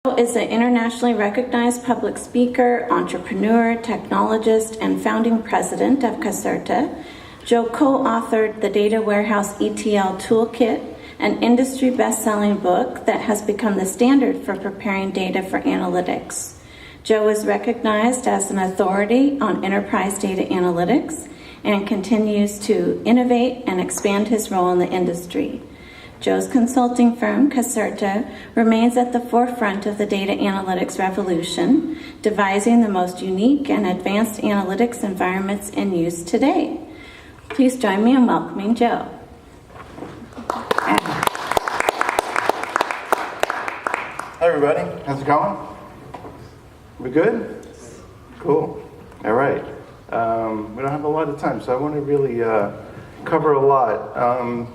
Joe is an internationally recognized public speaker, entrepreneur, technologist, and founding president of Caserta. Joe co-authored the Data Warehouse ETL Toolkit, an industry best-selling book that has become the standard for preparing data for analytics. Joe is recognized as an authority on enterprise data analytics and continues to innovate and expand his role in the industry. Joe's consulting firm, Caserta, remains at the forefront of the data analytics revolution, devising the most unique and advanced analytics environments in use today. Please join me in welcoming Joe. Hi everybody, how's it going? We good? Cool. All right. We don't have a lot of time, so I want to really cover a lot.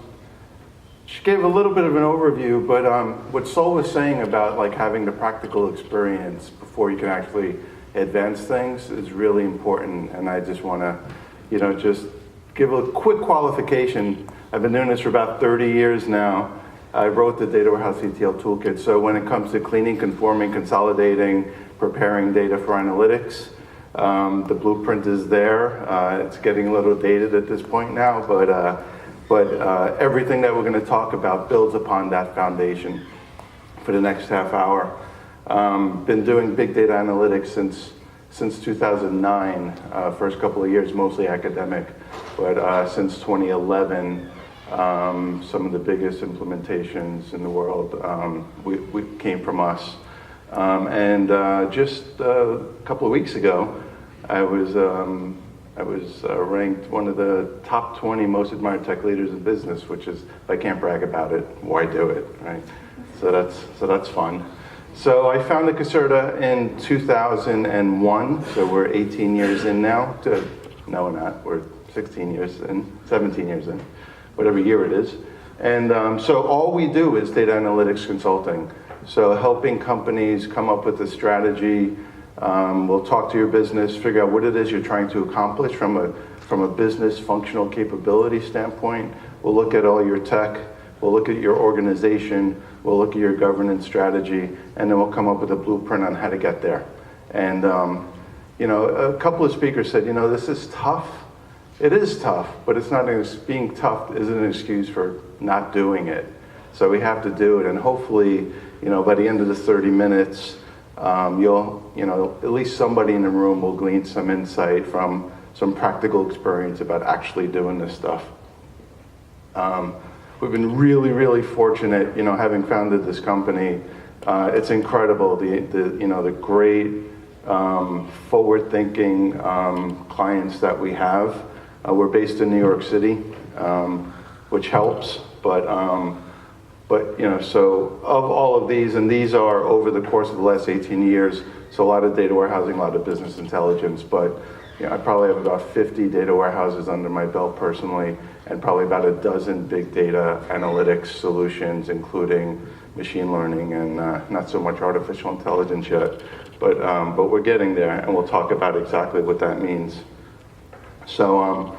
She gave a little bit of an overview, but what Sol was saying about like having the practical experience before you can actually advance things is really important, and I just want to, just give a quick qualification. I've been doing this for about 30 years now. I wrote the Data Warehouse ETL Toolkit, so when it comes to cleaning, conforming, consolidating, preparing data for analytics, the blueprint is there. It's getting a little dated at this point now, but everything that we're going to talk about builds upon that foundation for the next half hour. Been doing big data analytics since 2009, first couple of years mostly academic, but since 2011, some of the biggest implementations in the world we came from us. Just a couple of weeks ago, I was ranked one of the top 20 most admired tech leaders in business, which is, if I can't brag about it, why do it, right? So that's fun. So I founded Caserta in 2001, so we're 18 years in now. No, we're not. We're 16 years in, 17 years in, whatever year it is. And so all we do is data analytics consulting. So helping companies come up with a strategy. We'll talk to your business, figure out what it is you're trying to accomplish from a business functional capability standpoint. We'll look at all your tech. We'll look at your organization. We'll look at your governance strategy, and then we'll come up with a blueprint on how to get there. And a couple of speakers said, this is tough. It is tough, but it's not being tough isn't an excuse for not doing it. So we have to do it, and hopefully, by the end of the 30 minutes, you'll, at least somebody in the room will glean some insight from some practical experience about actually doing this stuff. We've been really, really fortunate, having founded this company. It's incredible, the great forward-thinking clients that we have. We're based in New York City, which helps, but so of all of these, and these are over the course of the last 18 years, so a lot of data warehousing, a lot of business intelligence, but I probably have about 50 data warehouses under my belt personally, and probably about a dozen big data analytics solutions, including machine learning and not so much artificial intelligence yet, but we're getting there, and we'll talk about exactly what that means. So,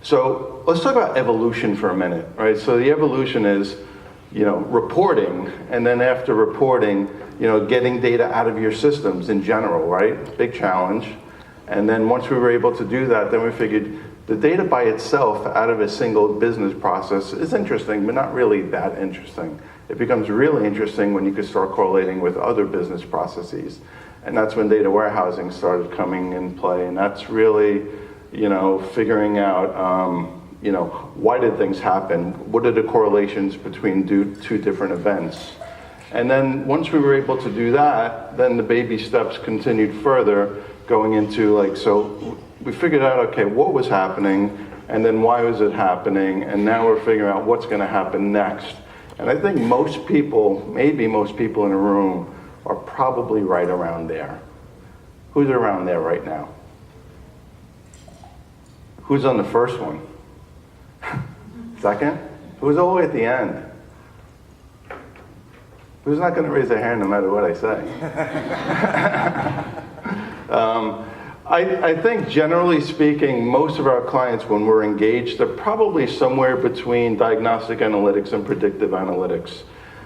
so let's talk about evolution for a minute, right? So the evolution is, reporting, and then after reporting, getting data out of your systems in general, right? Big challenge. And then once we were able to do that, then we figured the data by itself out of a single business process is interesting, but not really that interesting. It becomes really interesting when you can start correlating with other business processes. And that's when data warehousing started coming in play. And that's really, figuring out, why did things happen? What are the correlations between two different events? And then once we were able to do that, then the baby steps continued further, going into so we figured out, okay, what was happening, and then why was it happening, and now we're figuring out what's going to happen next. And I think most people, maybe most people in the room, are probably right around there. Who's around there right now? Who's on the first one? Second? Who's all the way at the end? Who's not going to raise their hand no matter what I say? I think generally speaking, most of our clients, when we're engaged, they're probably somewhere between diagnostic analytics and predictive analytics.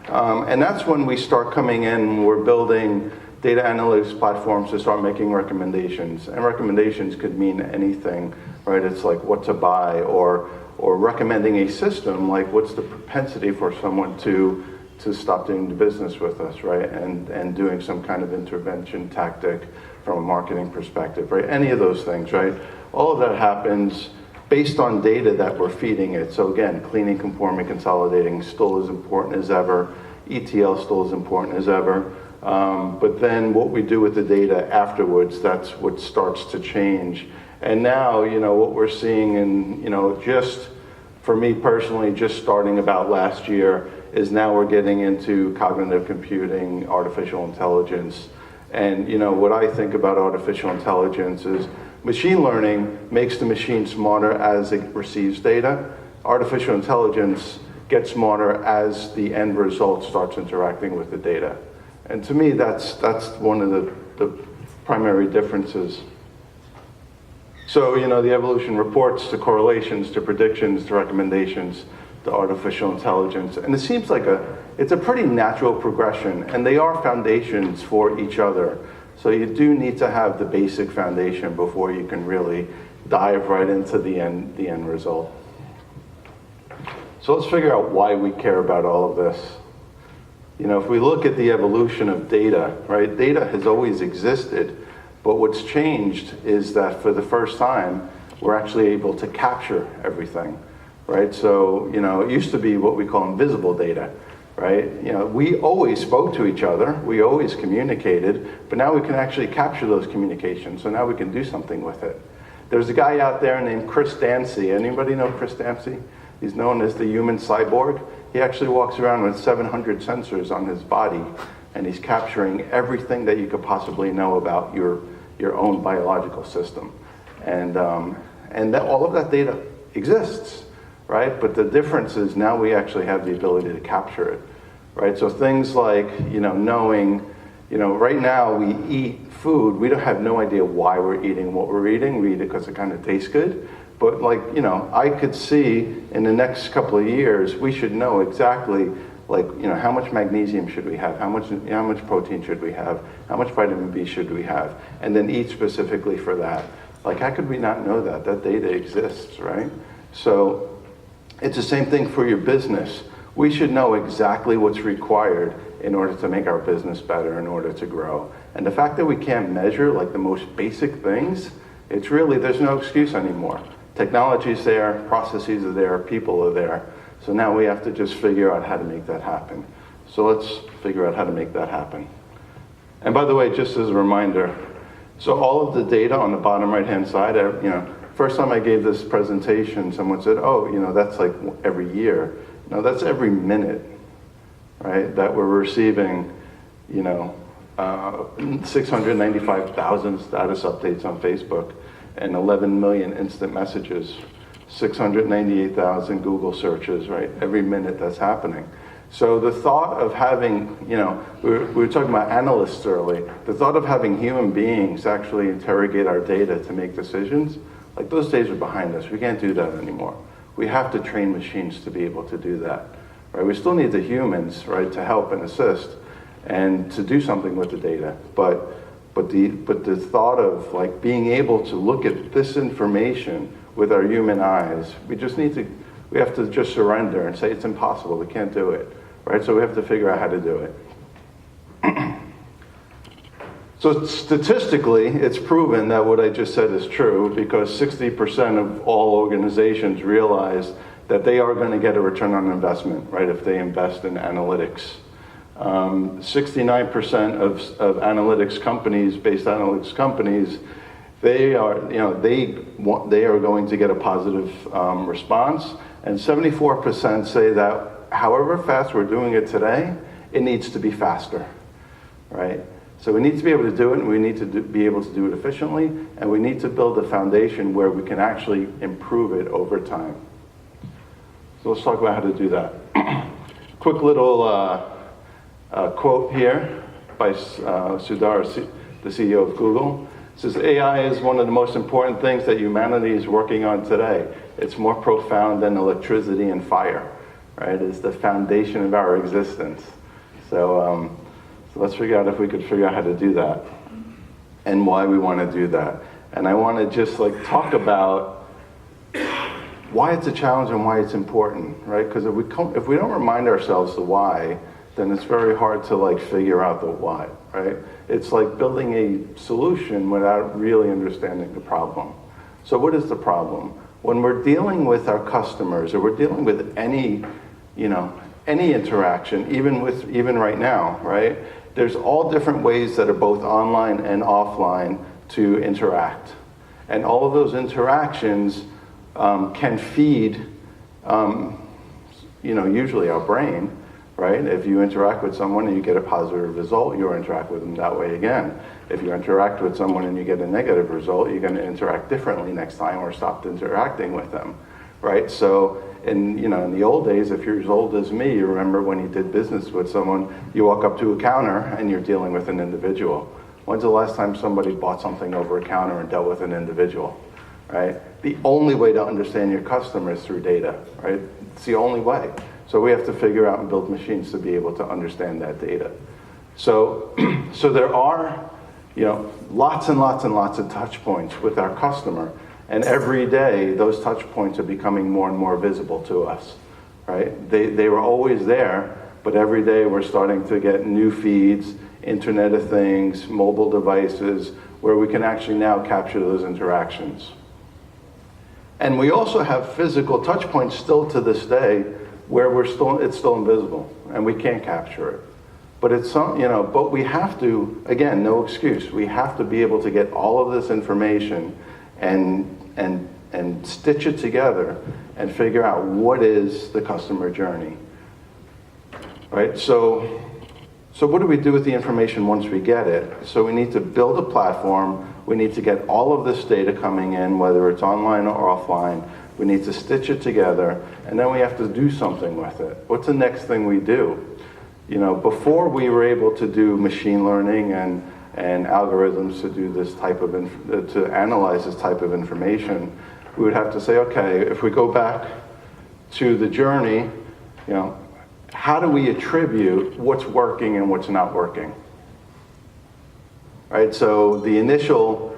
And that's when we start coming in, we're building data analytics platforms to start making recommendations. And recommendations could mean anything, right? It's like what to buy, or recommending a system, like what's the propensity for someone to stop doing the business with us, right? And doing some kind of intervention tactic from a marketing perspective, right? Any of those things, right? All of that happens based on data that we're feeding it. So again, cleaning, conforming, consolidating still as important as ever. ETL still as important as ever. But then what we do with the data afterwards, that's what starts to change. And now, what we're seeing in, just for me personally, just starting about last year, is now we're getting into cognitive computing, artificial intelligence. And, what I think about artificial intelligence is machine learning makes the machine smarter as it receives data. Artificial intelligence gets smarter as the end result starts interacting with the data. And to me, that's one of the primary differences. So, the evolution reports to correlations, to predictions, to recommendations, to artificial intelligence. And it seems like it's a pretty natural progression, and they are foundations for each other. So you do need to have the basic foundation before you can really dive right into the end result. So let's figure out why we care about all of this. If we look at the evolution of data, right? Data has always existed, but what's changed is that for the first time, we're actually able to capture everything, right? So, it used to be what we call invisible data, right? We always spoke to each other, we always communicated, but now we can actually capture those communications, so now we can do something with it. There's a guy out there named Chris Dancy. Anybody know Chris Dancy? He's known as the human cyborg. He actually walks around with 700 sensors on his body, and he's capturing everything that you could possibly know about your own biological system. And all of that data exists, right? But the difference is now we actually have the ability to capture it, right? So things like, knowing, right now we eat food, we don't have no idea why we're eating what we're eating. We eat it because it kind of tastes good. But I could see in the next couple of years, we should know exactly, how much magnesium should we have? How much protein should we have? How much vitamin B should we have? And then eat specifically for that. How could we not know that? That data exists, right? So it's the same thing for your business. We should know exactly what's required in order to make our business better, in order to grow. And the fact that we can't measure the most basic things, it's really, there's no excuse anymore. Technology's there, processes are there, people are there. So now we have to just figure out how to make that happen. So let's figure out how to make that happen. And by the way, just as a reminder, so all of the data on the bottom right-hand side, first time I gave this presentation, someone said, that's every year. No, that's every minute, right, that we're receiving, 695,000 status updates on Facebook, and 11 million instant messages, 698,000 Google searches, right? Every minute that's happening. So the thought of having, we were talking about analysts earlier, the thought of having human beings actually interrogate our data to make decisions, those days are behind us. We can't do that anymore. We have to train machines to be able to do that, right? We still need the humans, right, to help and assist and to do something with the data. But the thought of being able to look at this information with our human eyes, we have to just surrender and say it's impossible, we can't do it, right? So we have to figure out how to do it. So statistically, it's proven that what I just said is true, because 60% of all organizations realize that they are going to get a return on investment, right, if they invest in analytics. 69% of analytics companies, based analytics companies, they are going to get a positive response, and 74% say that however fast we're doing it today, it needs to be faster, right? So we need to be able to do it, and we need to be able to do it efficiently, and we need to build a foundation where we can actually improve it over time. So let's talk about how to do that. Quick little quote here by Sundar, the CEO of Google. It says, AI is one of the most important things that humanity is working on today. It's more profound than electricity and fire. right? Is the foundation of our existence. So, so let's figure out if we could figure out how to do that and why we want to do that. And I want to just like talk about why it's a challenge and why it's important, right? Because if we don't remind ourselves the why, then it's very hard to like figure out the why, right? It's like building a solution without really understanding the problem. So what is the problem? When we're dealing with our customers, or we're dealing with any, any interaction, even right now, right? There's all different ways that are both online and offline to interact. And all of those interactions can feed, usually our brain, right? If you interact with someone and you get a positive result, you'll interact with them that way again. If you interact with someone and you get a negative result, you're going to interact differently next time or stop interacting with them, right? So in the old days, if you're as old as me, you remember when you did business with someone, you walk up to a counter and you're dealing with an individual. When's the last time somebody bought something over a counter and dealt with an individual, right? The only way to understand your customer is through data, right? It's the only way. So we have to figure out and build machines to be able to understand that data. So, so there are, lots and lots and lots of touch points with our customer. And every day, those touch points are becoming more and more visible to us, right? They were always there, but every day we're starting to get new feeds, Internet of Things, mobile devices, where we can actually now capture those interactions. And we also have physical touch points still to this day where it's still invisible and we can't capture it. But but we have to, again, no excuse. We have to be able to get all of this information and stitch it together and figure out what is the customer journey, right? So what do we do with the information once we get it? So we need to build a platform. We need to get all of this data coming in, whether it's online or offline. We need to stitch it together, and then we have to do something with it. What's the next thing we do? Before we were able to do machine learning and algorithms to do this type of to analyze this type of information, we would have to say, okay, if we go back to the journey, how do we attribute what's working and what's not working? Right. So the initial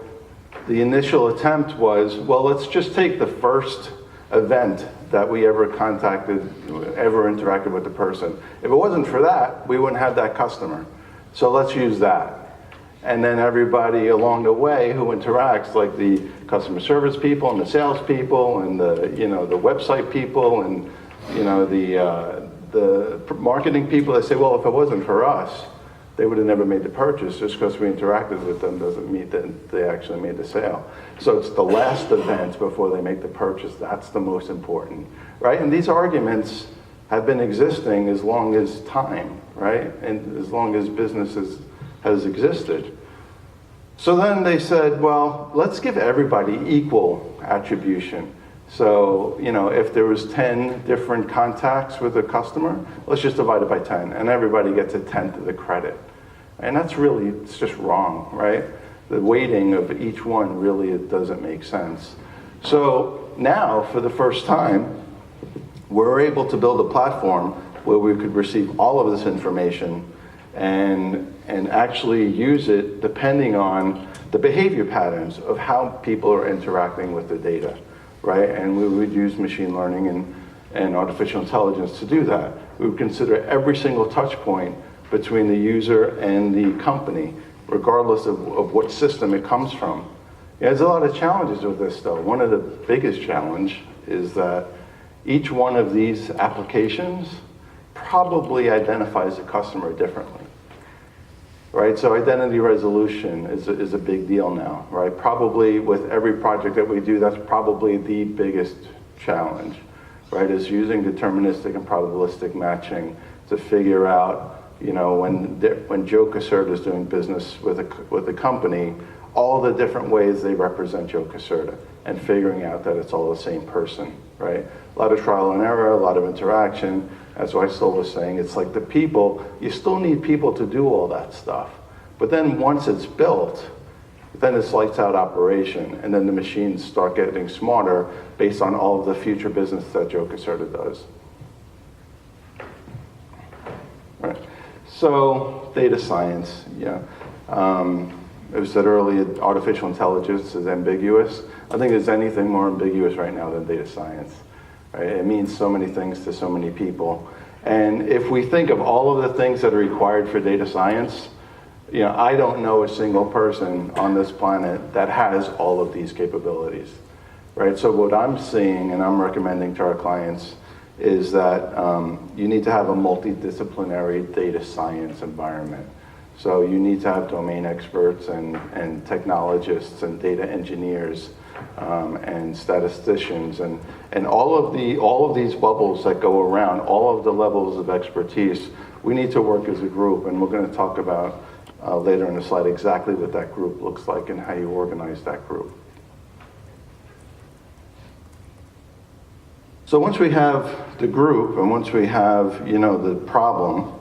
attempt was, well, let's just take the first event that we ever interacted with the person. If it wasn't for that, we wouldn't have that customer. So let's use that. And then everybody along the way who interacts, like the customer service people and the sales people and the website people and the marketing people, they say, well, if it wasn't for us, they would have never made the purchase. Just because we interacted with them doesn't mean that they actually made the sale. So it's the last event before they make the purchase. That's the most important, right? And these arguments have been existing as long as time, right? And as long as business has existed. So then they said, well, let's give everybody equal attribution. So, if there was 10 different contacts with a customer, let's just divide it by 10, and everybody gets a tenth of the credit. And it's just wrong, right? The weighting of each one really, it doesn't make sense. So now, for the first time, we're able to build a platform where we could receive all of this information and actually use it depending on the behavior patterns of how people are interacting with the data. Right? And we would use machine learning and artificial intelligence to do that. We would consider every single touch point between the user and the company, regardless of what system it comes from. There's a lot of challenges with this, though. One of the biggest challenge is that each one of these applications probably identifies the customer differently. Right, so identity resolution is a big deal now, right? Probably with every project that we do, that's probably the biggest challenge, right? Is using deterministic and probabilistic matching to figure out, when Joe Caserta is doing business with a company, all the different ways they represent Joe Caserta, and figuring out that it's all the same person, right? A lot of trial and error, a lot of interaction. That's why Sil was saying it's like the people, you still need people to do all that stuff. But then once it's built, then it's lights out operation, and then the machines start getting smarter based on all of the future business that Joe Caserta does. So data science, yeah. It was said earlier, artificial intelligence is ambiguous. I think there's anything more ambiguous right now than data science. Right? It means so many things to so many people. And if we think of all of the things that are required for data science, I don't know a single person on this planet that has all of these capabilities. Right? So what I'm seeing and I'm recommending to our clients is that you need to have a multidisciplinary data science environment. So you need to have domain experts and technologists and data engineers and statisticians and all of these bubbles that go around, all of the levels of expertise. We need to work as a group, and we're going to talk about later in the slide exactly what that group looks like and how you organize that group. So once we have the group and once we have, the problem,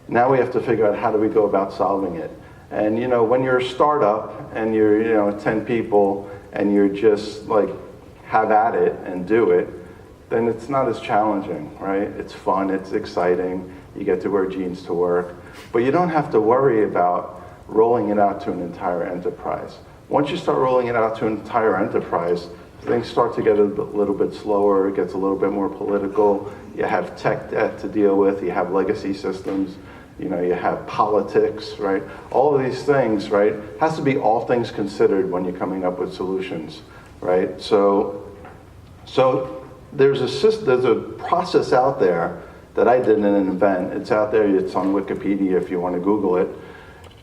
now we have to figure out how do we go about solving it. And, when you're a startup and you're, 10 people and you're just like, have at it and do it, then it's not as challenging, right? It's fun, it's exciting, you get to wear jeans to work, but you don't have to worry about rolling it out to an entire enterprise. Once you start rolling it out to an entire enterprise, things start to get a little bit slower, it gets a little bit more political, you have tech debt to deal with, you have legacy systems, you have politics, right? All of these things, right, has to be all things considered when you're coming up with solutions, right? So there's a process out there that I did in an event. It's out there, it's on Wikipedia if you want to Google it.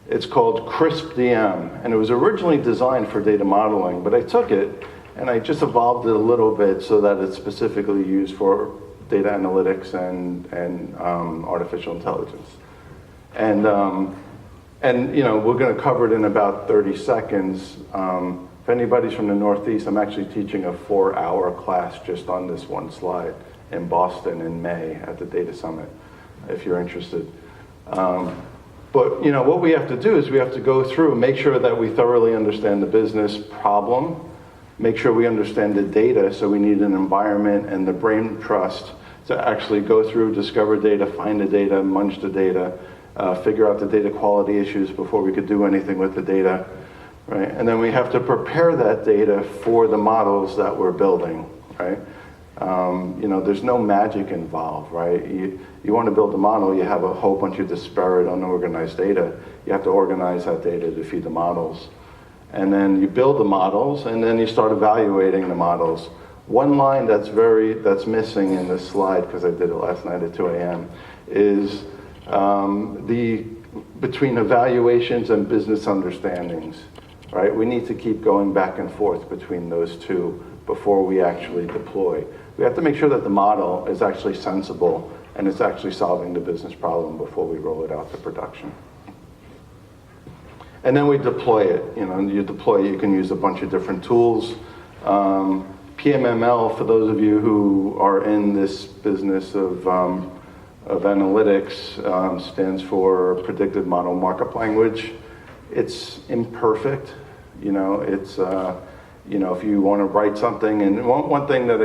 It's called CRISP-DM, and it was originally designed for data modeling, but I took it and I just evolved it a little bit so that it's specifically used for data analytics and artificial intelligence. And we're going to cover it in about 30 seconds. If anybody's from the Northeast, I'm actually teaching a 4-hour class just on this one slide in Boston in May at the Data Summit, if you're interested. But what we have to do is we have to go through, make sure that we thoroughly understand the business problem, make sure we understand the data, so we need an environment and the brain trust to actually go through, discover data, find the data, munch the data, figure out the data quality issues before we could do anything with the data, right? And then we have to prepare that data for the models that we're building, right? There's no magic involved, right? You want to build a model, you have a whole bunch of disparate, unorganized data. You have to organize that data to feed the models. And then you build the models, and then you start evaluating the models. One line that's missing in this slide, because I did it last night at 2 a.m., is between evaluations and business understandings, right? We need to keep going back and forth between those two before we actually deploy. We have to make sure that the model is actually sensible and it's actually solving the business problem before we roll it out to production. And then we deploy it. You can use a bunch of different tools. PMML, for those of you who are in this business of analytics, stands for Predictive Model Markup Language. It's imperfect. If you want to write something, and one thing that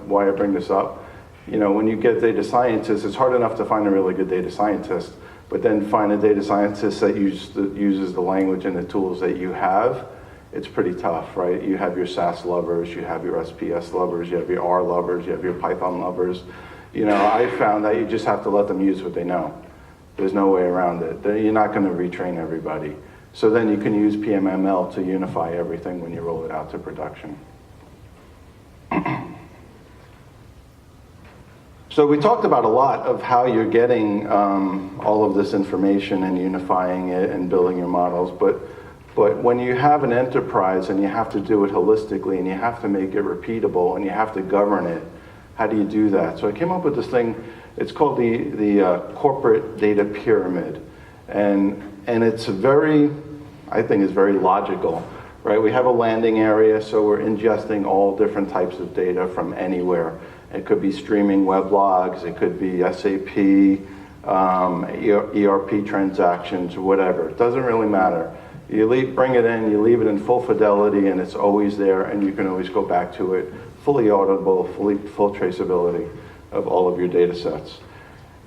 why I bring this up, when you get data scientists, it's hard enough to find a really good data scientist, but then find a data scientist that uses the language and the tools that you have. It's pretty tough, right? You have your SAS lovers, you have your SPS lovers, you have your R lovers, you have your Python lovers. I found that you just have to let them use what they know. There's no way around it. You're not going to retrain everybody. So then you can use PMML to unify everything when you roll it out to production. So we talked about a lot of how you're getting all of this information and unifying it and building your models, but when you have an enterprise and you have to do it holistically and you have to make it repeatable and you have to govern it, how do you do that? So I came up with this thing, it's called the corporate data pyramid. And it's I think it's very logical, right? We have a landing area, so we're ingesting all different types of data from anywhere. It could be streaming web logs, it could be SAP, ERP transactions, whatever. It doesn't really matter. You bring it in, you leave it in full fidelity, and it's always there, and you can always go back to it, fully auditable, full traceability of all of your data sets.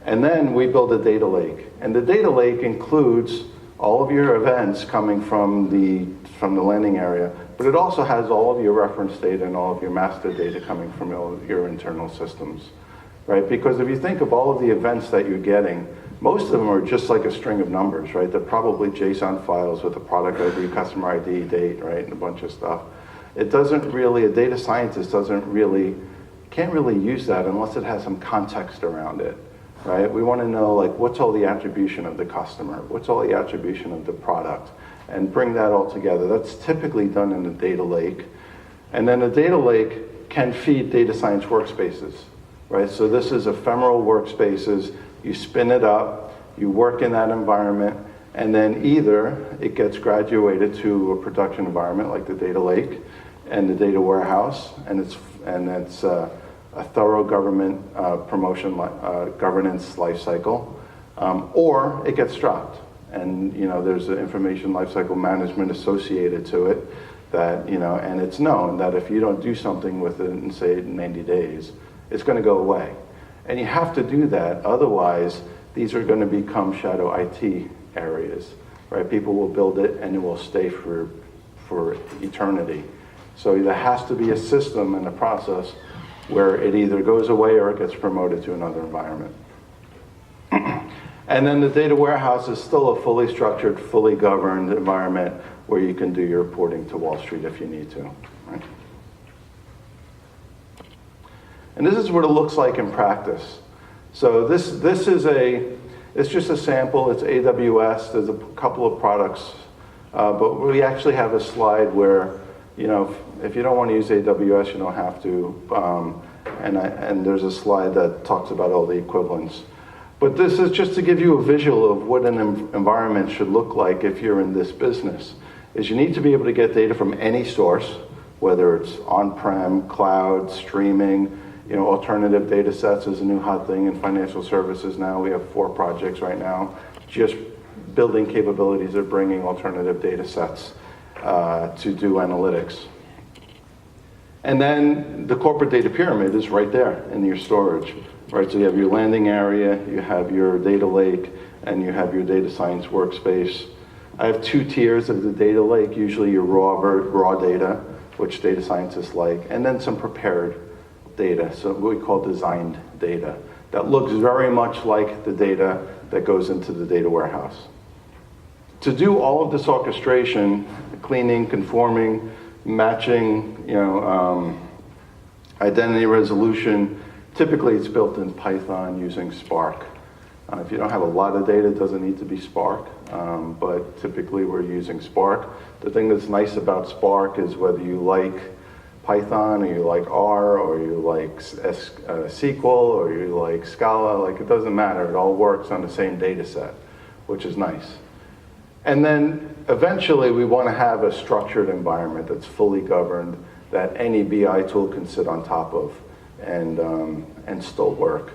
And then we build a data lake. And the data lake includes all of your events coming from the landing area, but it also has all of your reference data and all of your master data coming from all of your internal systems, right? Because if you think of all of the events that you're getting, most of them are just like a string of numbers, right? They're probably JSON files with a product ID, customer ID, date, right, and a bunch of stuff. It doesn't really, a data scientist can't really use that unless it has some context around it, right? We want to know, like, what's all the attribution of the customer? What's all the attribution of the product? And bring that all together. That's typically done in the data lake. And then the data lake can feed data science workspaces, right? So this is ephemeral workspaces. You spin it up, you work in that environment, and then either it gets graduated to a production environment like the data lake and the data warehouse, and it's a thorough government governance lifecycle, or it gets dropped. And there's an information lifecycle management associated to it that, and it's known that if you don't do something with it in, say, 90 days, it's going to go away. And you have to do that, otherwise these are going to become shadow IT areas, right? People will build it and it will stay for eternity. So there has to be a system and a process where it either goes away or it gets promoted to another environment. And then the data warehouse is still a fully structured, fully governed environment where you can do your reporting to Wall Street if you need to, right? And this is what it looks like in practice. So this is it's just a sample, it's AWS, there's a couple of products, but we actually have a slide where, if you don't want to use AWS, you don't have to, and there's a slide that talks about all the equivalents. But this is just to give you a visual of what an environment should look like if you're in this business. Is you need to be able to get data from any source, whether it's on-prem, cloud, streaming, alternative data sets is a new hot thing in financial services now. We have 4 projects right now, just building capabilities of bringing alternative data sets to do analytics. And then the corporate data pyramid is right there in your storage. Right, so you have your landing area, you have your data lake, and you have your data science workspace. I have 2 tiers of the data lake, usually your raw data, which data scientists like, and then some prepared data, so what we call designed data, that looks very much like the data that goes into the data warehouse. To do all of this orchestration, cleaning, conforming, matching, identity resolution, typically it's built in Python using Spark. If you don't have a lot of data, it doesn't need to be Spark, but typically we're using Spark. The thing that's nice about Spark is whether you like Python, or you like R, or you like SQL, or you like Scala, it doesn't matter. It all works on the same data set, which is nice. And then eventually we want to have a structured environment that's fully governed, that any BI tool can sit on top of and still work.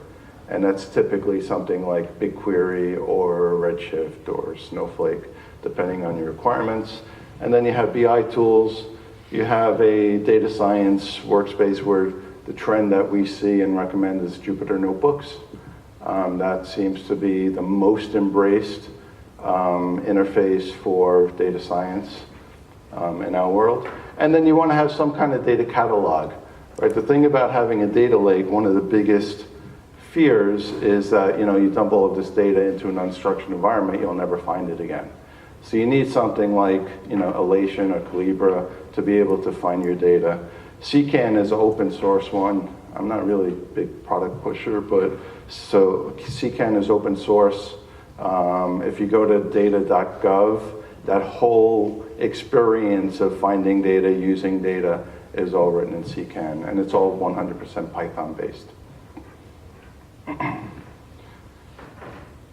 And that's typically something like BigQuery or Redshift or Snowflake, depending on your requirements. And then you have BI tools. You have a data science workspace where the trend that we see and recommend is Jupyter Notebooks. That seems to be the most embraced interface for data science in our world. And then you want to have some kind of data catalog. Right, the thing about having a data lake, one of the biggest fears is that you dump all of this data into an unstructured environment, you'll never find it again. So you need something like Elation or Calibra to be able to find your data. CCAN is an open source one. I'm not really a big product pusher, but so CCAN is open source. If you go to data.gov, that whole experience of finding data, using data, is all written in CCAN, and it's all 100% Python based.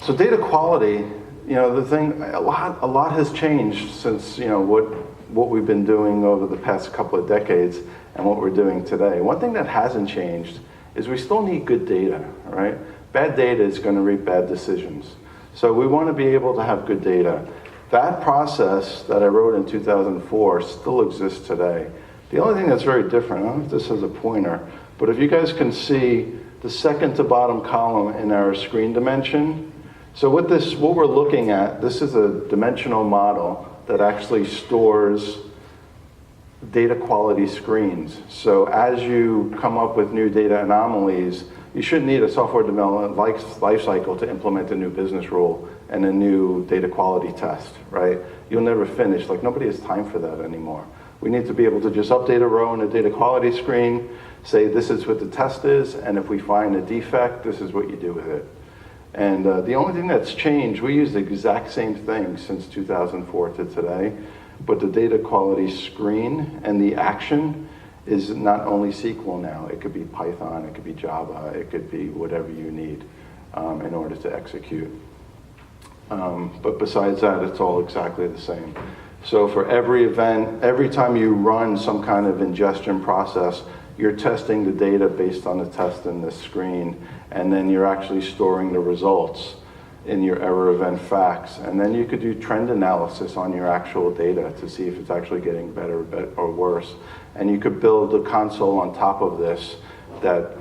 So data quality, the thing, a lot has changed since what we've been doing over the past couple of decades and what we're doing today. One thing that hasn't changed is we still need good data, right? Bad data is going to reap bad decisions. So we want to be able to have good data. That process that I wrote in 2004 still exists today. The only thing that's very different, I don't know if this has a pointer, but if you guys can see the second to bottom column in our screen dimension. So what we're looking at, this is a dimensional model that actually stores data quality screens. So as you come up with new data anomalies, you shouldn't need a software development life cycle to implement a new business rule and a new data quality test, right? You'll never finish. Like, nobody has time for that anymore. We need to be able to just update a row in a data quality screen, say this is what the test is, and if we find a defect, this is what you do with it. And the only thing that's changed, we use the exact same thing since 2004 to today, but the data quality screen and the action is not only SQL now. It could be Python, it could be Java, it could be whatever you need in order to execute. But besides that, it's all exactly the same. So for every event, every time you run some kind of ingestion process, you're testing the data based on the test in the screen, and then you're actually storing the results in your error event facts. And then you could do trend analysis on your actual data to see if it's actually getting better or worse. And you could build a console on top of this that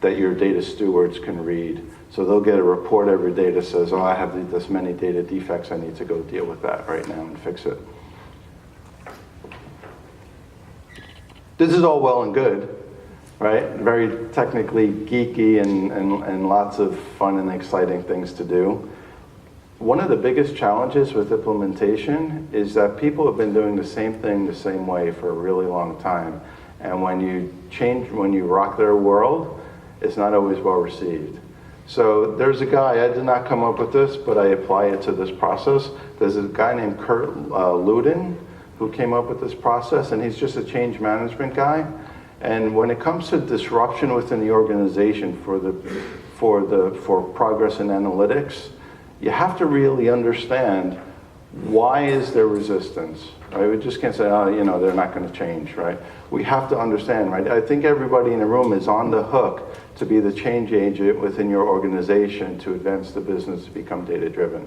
your data stewards can read. So they'll get a report every day that says, oh, I have this many data defects, I need to go deal with that right now and fix it. This is all well and good, right? Very technically geeky and lots of fun and exciting things to do. One of the biggest challenges with implementation is that people have been doing the same thing the same way for a really long time. And when you rock their world, it's not always well received. So there's a guy, I did not come up with this, but I apply it to this process. There's a guy named Kurt Luden who came up with this process, and he's just a change management guy. And when it comes to disruption within the organization for progress in analytics, you have to really understand why is there resistance, right? We just can't say, oh, they're not going to change, right? We have to understand, right? I think everybody in the room is on the hook to be the change agent within your organization to advance the business to become data-driven,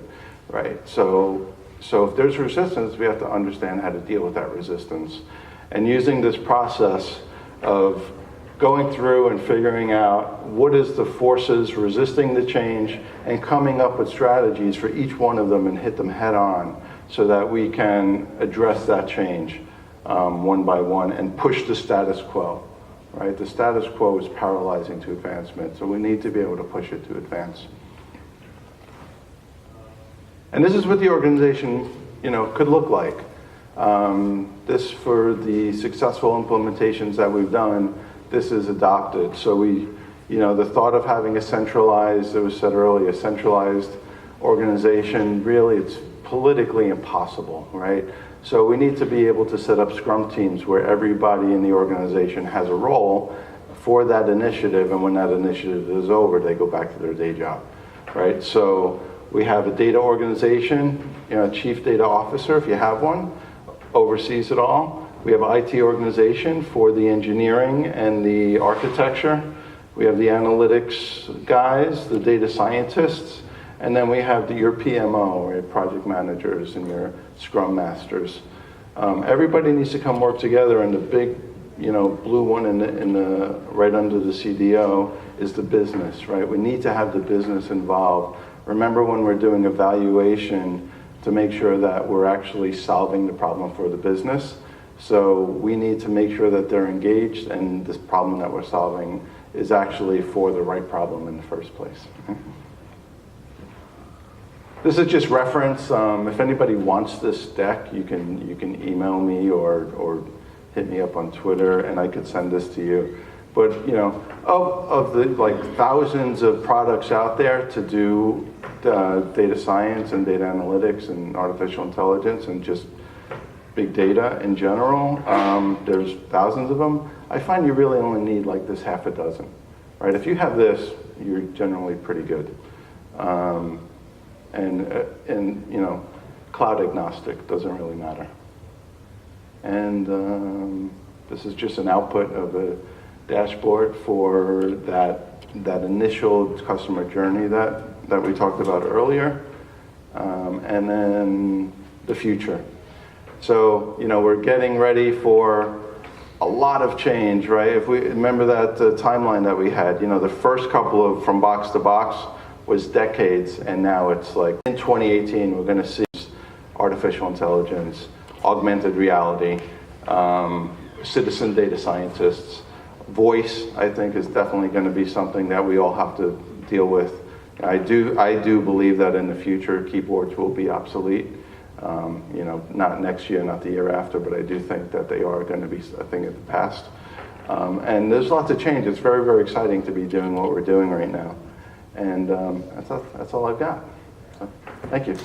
right? So if there's resistance, we have to understand how to deal with that resistance. And using this process of going through and figuring out what is the forces resisting the change and coming up with strategies for each one of them and hit them head on so that we can address that change one by one and push the status quo, right? The status quo is paralyzing to advancement, so we need to be able to push it to advance. And this is what the organization, could look like. This, for the successful implementations that we've done, this is adopted. So the thought of having a centralized, it was said earlier, a centralized organization, really it's politically impossible, right? So we need to be able to set up scrum teams where everybody in the organization has a role for that initiative, and when that initiative is over, they go back to their day job, right? So we have a data organization, chief data officer, if you have one, oversees it all. We have an IT organization for the engineering and the architecture. We have the analytics guys, the data scientists, and then we have your PMO, your project managers and your scrum masters. Everybody needs to come work together, and the big, blue one in the right under the CDO is the business, right? We need to have the business involved. Remember when we're doing evaluation to make sure that we're actually solving the problem for the business. So we need to make sure that they're engaged and this problem that we're solving is actually for the right problem in the first place. This is just reference. If anybody wants this deck, you can email me or hit me up on Twitter and I could send this to you. But of the thousands of products out there to do data science and data analytics and artificial intelligence and just big data in general, there's thousands of them. I find you really only need like this half a dozen, right? If you have this, you're generally pretty good. And cloud agnostic, doesn't really matter. And this is just an output of a dashboard for that initial customer journey that we talked about earlier, and then the future. So we're getting ready for a lot of change, right? If we remember that timeline that we had, you know, the first couple of from box to box was decades, and now it's like in 2018 we're going to see artificial intelligence, augmented reality, citizen data scientists. Voice, I think, is definitely going to be something that we all have to deal with. I do believe that in the future keyboards will be obsolete. You know, not next year, not the year after, but I do think that they are going to be a thing of the past. And there's lots of change. It's very, very exciting to be doing what we're doing right now. And that's all I've got. So, thank you.